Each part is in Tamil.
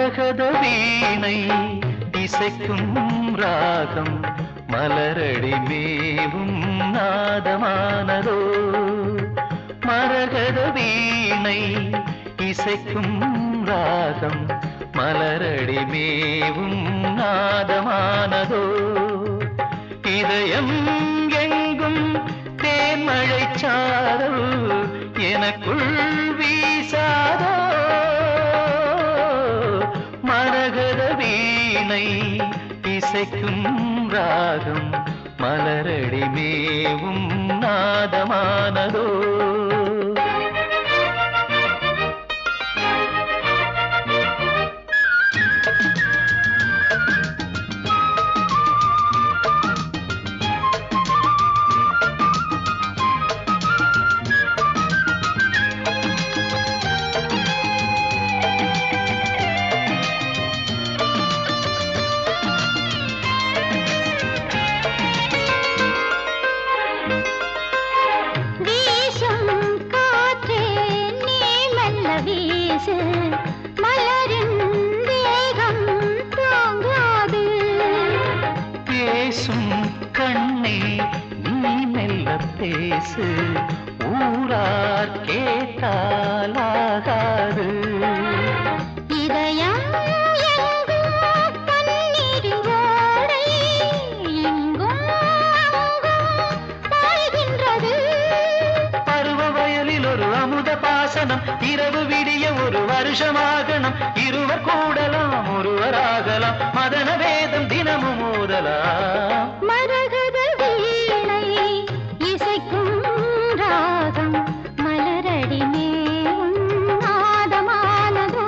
மரகத வீணை இசைக்கும் ராகம் மலரடி மேவும் நாதமானதோ மரகத வீணை இசைக்கும் ராகம் மலரடி மேவும் நாதமானதோ இதயம் எங்கும் தேன்மழை சாரல் எனக்குள் வீசாதோ மரகத வீணை இசைக்கும் ராகம் மலரடி மேவும் நாதமானதோ மலரின் வேகம் தாங்காது பேசும் கண்ணே நீ மெல்ல பேசு ஊரார் கேட்டாலாகாது இதயம் எங்கும் தண்ணீரின் ஓடை எங்கும் பாய்கின்றது பருவ வயலில் ஒரு அமுத பாசனம் இரவு விடிய ஒரு வருஷமாகணும் இருவர் கூடலாம் ஒருவராகலாம் மதன வேதம் தினமும் ஓதலாம் மரகத வீணை இசைக்கும் ராகம் மலரடி மேவும் நாதமானதோ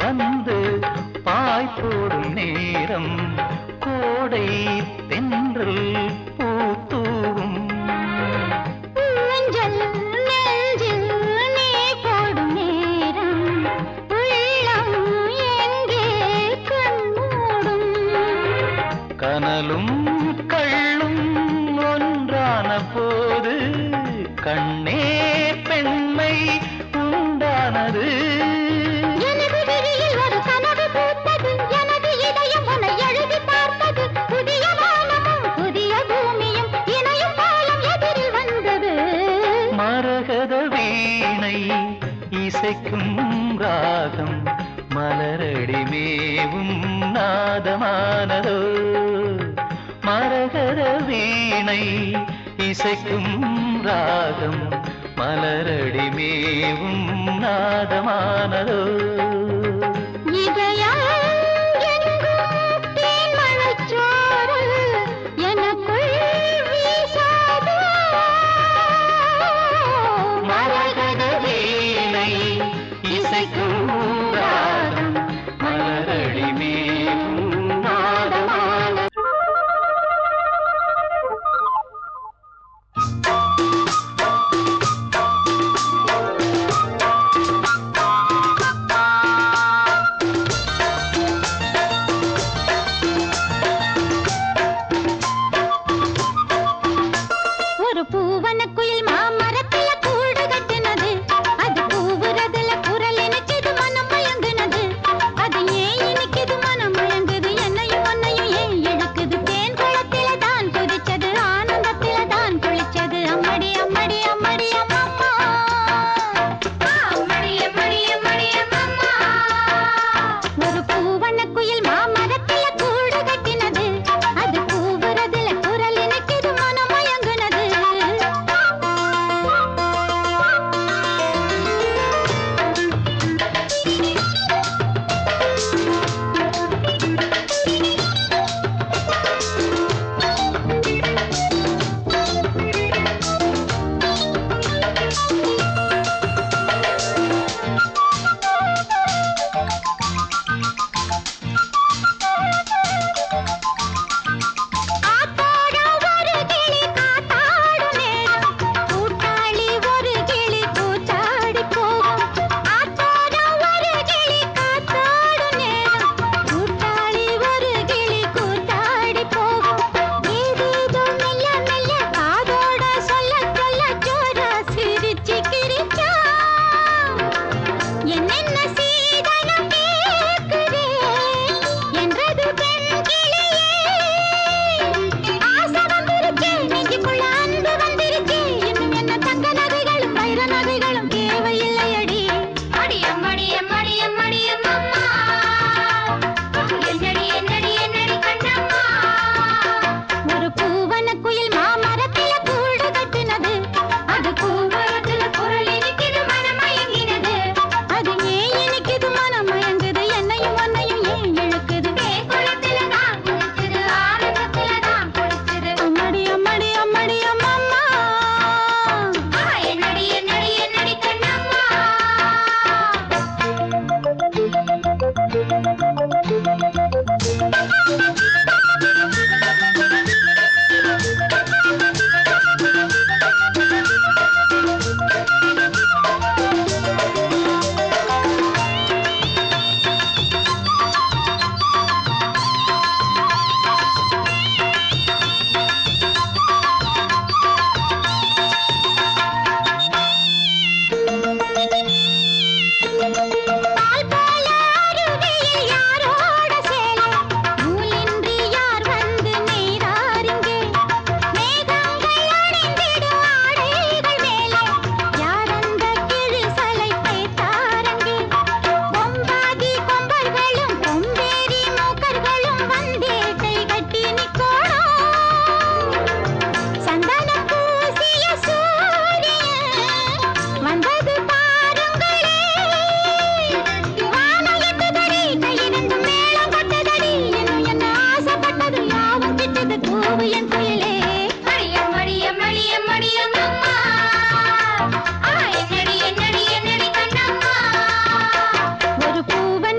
வந்து பாய் போடும் நேரம் கோடை தென்றல் பூத்தூவும் நெஞ்சில் நீ போடும் நேரம் உள்ளம் எங்கே கண்மூடும் கனலும் கள்ளும் ஒன்றான போது கண்ணே பெண்மை உண்டானது மரகத வீணை இசைக்கும் ராகம் மலரடி மேவும் நாதமானதோ மரகத வீணை இசைக்கும் ராகம் மலரடி மேவும் நாதமானதோ இதயம் எங்கும் தேன்மழைச் சாரல் எனக்குள் வீசாதோ மரகத வீணை இசைக்கும் ராகம் மலரடி மேவும் நாதமானதோ பூவனக்குயில் மாமரத்துல கூடு கட்டினது அது பூவுறதுல குரல் நினைச்சது மனம் பயந்து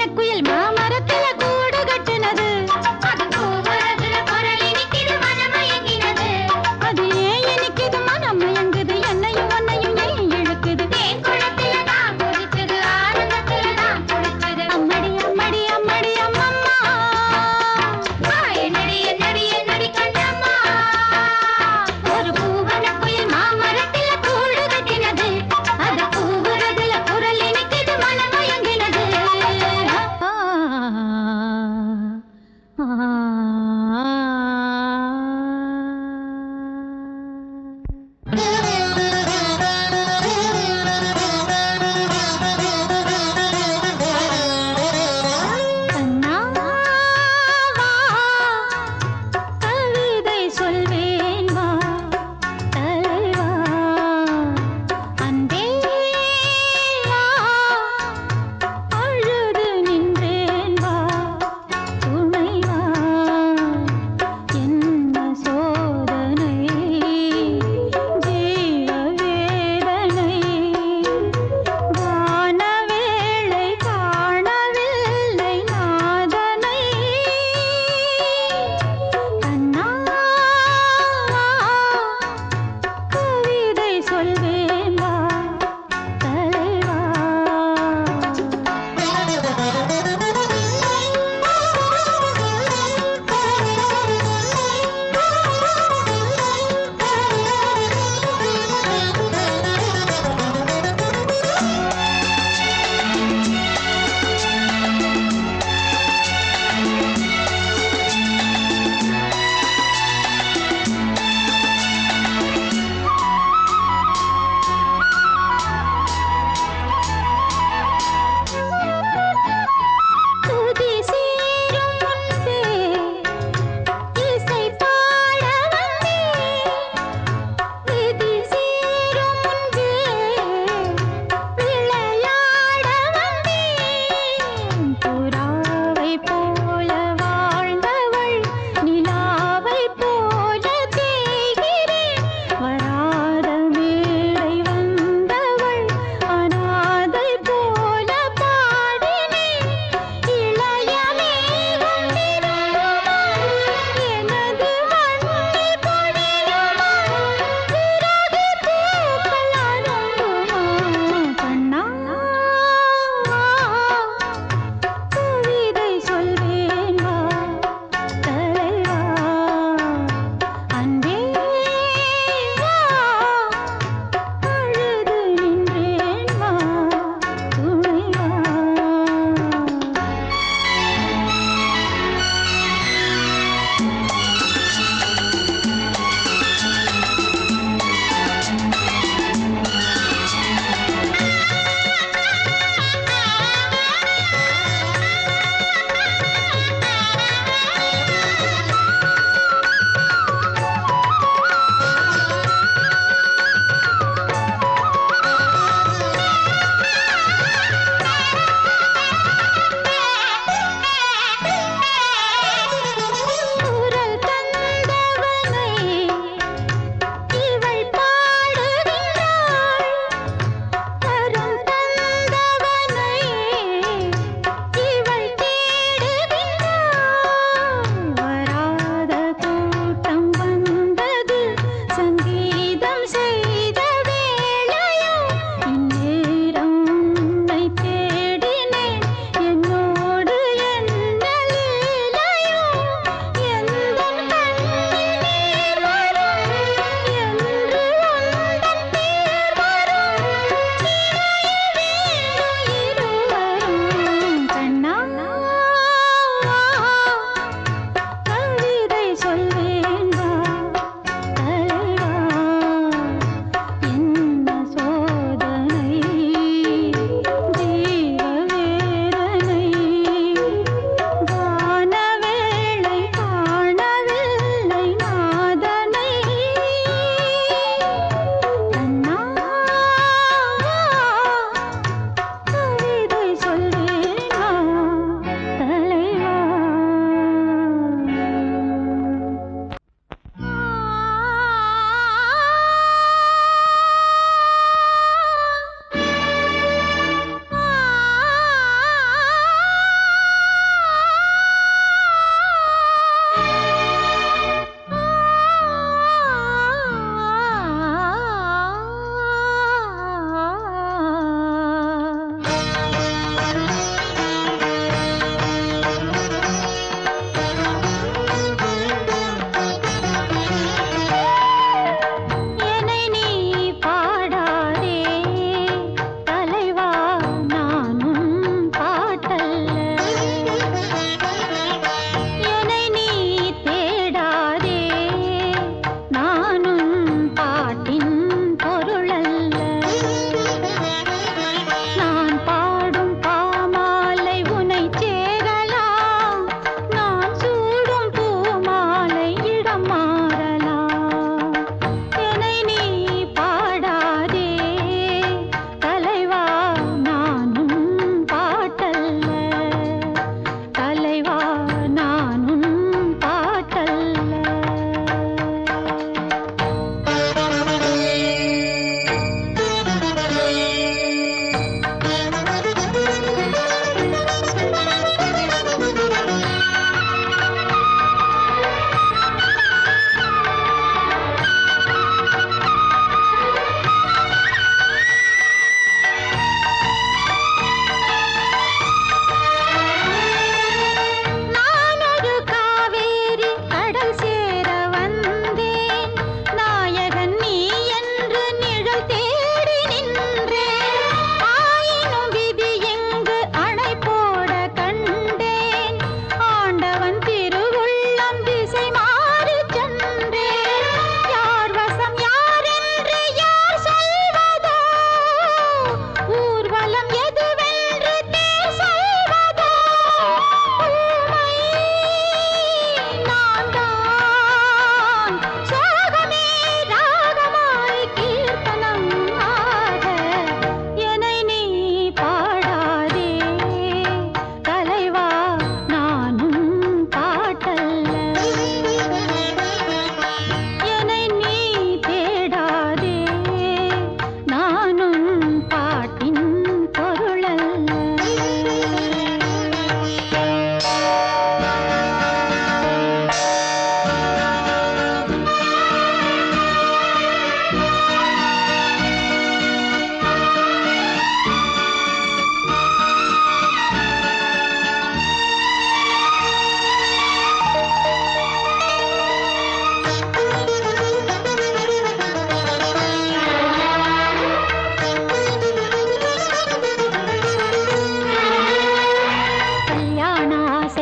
பூவனக்குயில் மாமரத்துல கூடு கட்டுனது அது கூவுறதுல குரல் இனிக்குது மனமயங்கினது அது ஏன் இனிக்குது மனமயங்குது என்னையும் உன்னையும் ஏன் இழுக்குது தேன் குளத்துல தான் குதிச்சது ஆனந்தத்துல தான் குளிச்சது அம்மடி அம்மடி அம்மடி அம்மம்மா என்னடி என்னடி என்னடி கண்ணம்மா ஒரு பூவனக்குயில் மாமரத்துல கூடு கட்டினது அது கூவுறதுல குரல் இனிக்குது மனமயங்கினது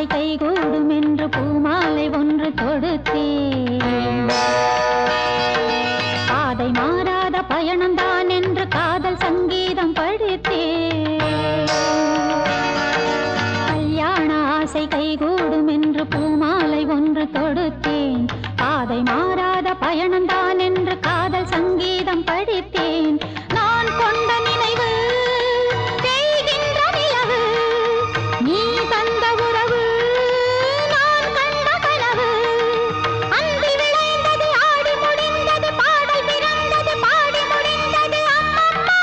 ஆசை கைகூடும் என்று பூமாலை ஒன்று தொடுத்தேன். பாதை மாறாத பயணம்தான் என்று காதல் சங்கீதம் படித்தேன். கல்யாண ஆசை கைகூடும் என்று பூமாலை ஒன்று தொடுத்தேன். பாதை மாறாத பயணம்தான் என்று காதல் சங்கீதம் படித்தேன். நான் கொண்ட நினைவு தேய்கின்ற நிலவு, நீ தந்த உறவு நான் கண்ட கனவு. அந்தி விளைந்தது, ஆடி முடிந்தது, பாடல் பிறந்தது, பாடி முடிந்தது. அம்மம்மா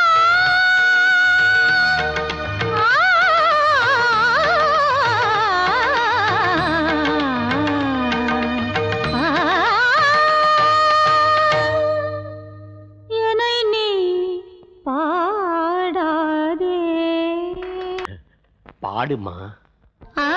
என்னை நீ பாடாதே. பாடுமா. ஆ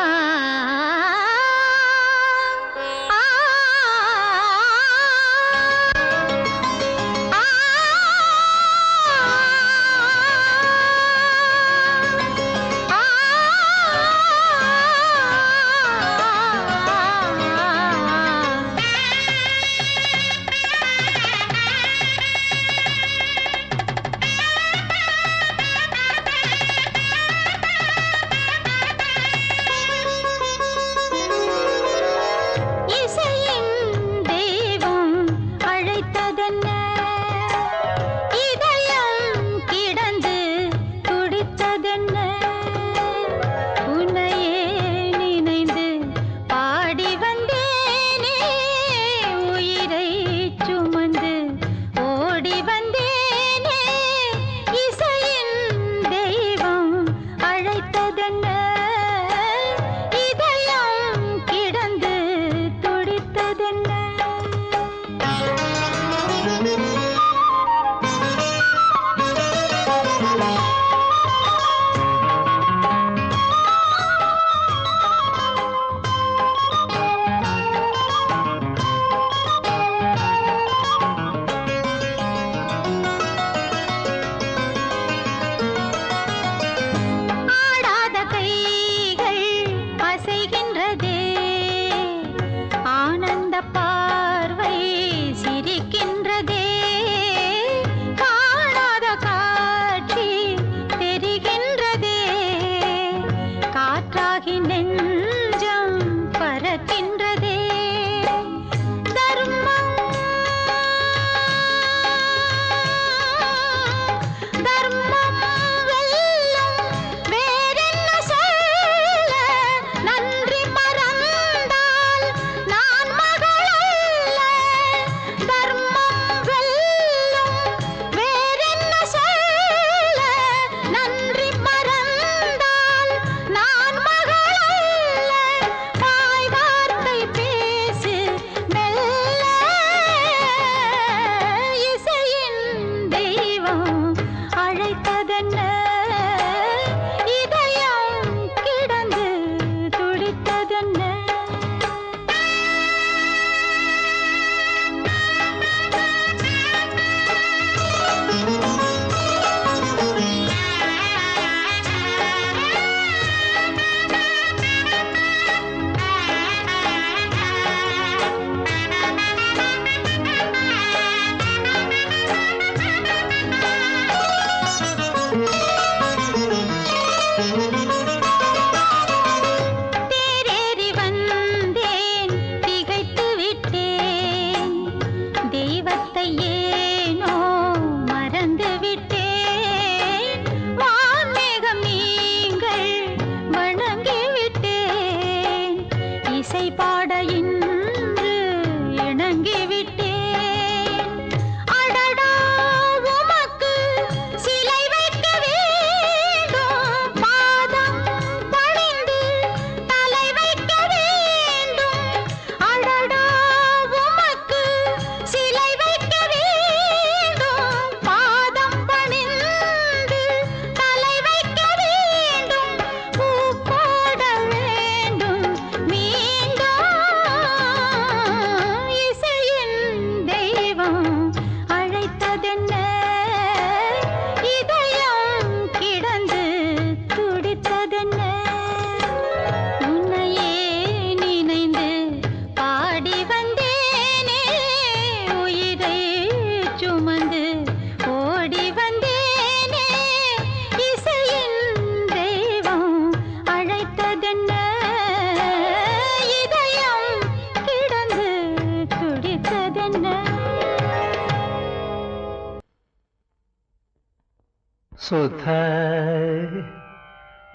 సుధ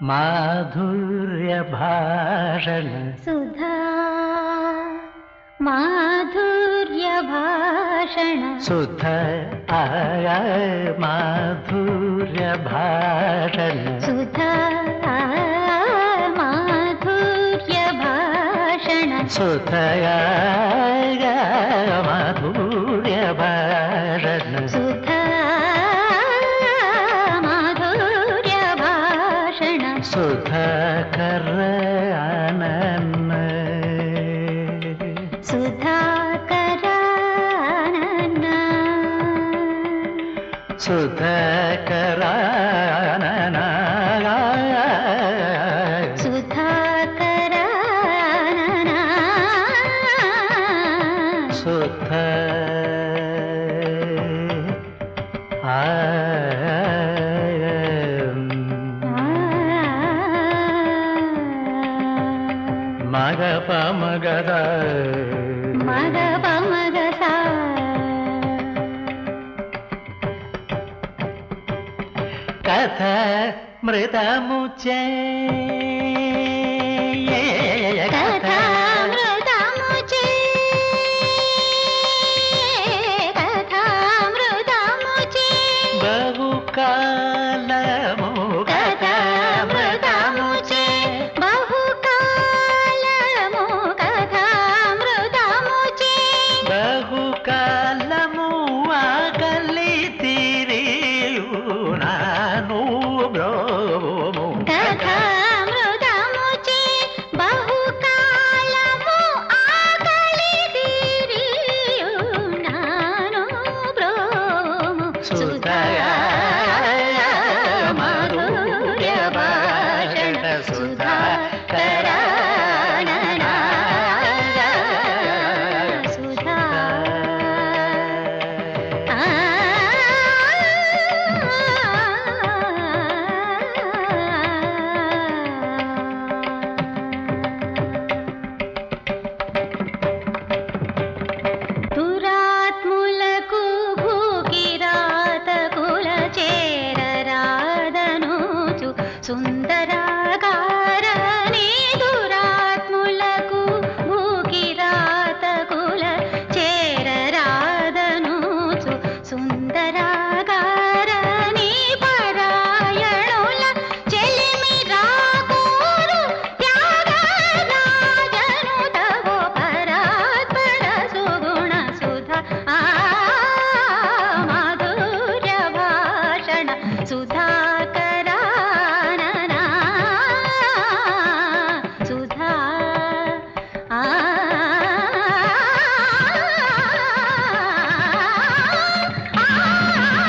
మాధుర్య భాషణ సుధా మాధుర్య భాషణ సుధ మాధుర్య భాషణ సుధా మాధుర్య భాషణ సుధయా మాధుర్య భాషణ సుధా మాధుర్య భాషణ సుధాకర ఆనన్న సుధాకరానన సుధాకరానన సుధాకరానన సుధ మగ పమగద మగ పమగస కథ మృతముచే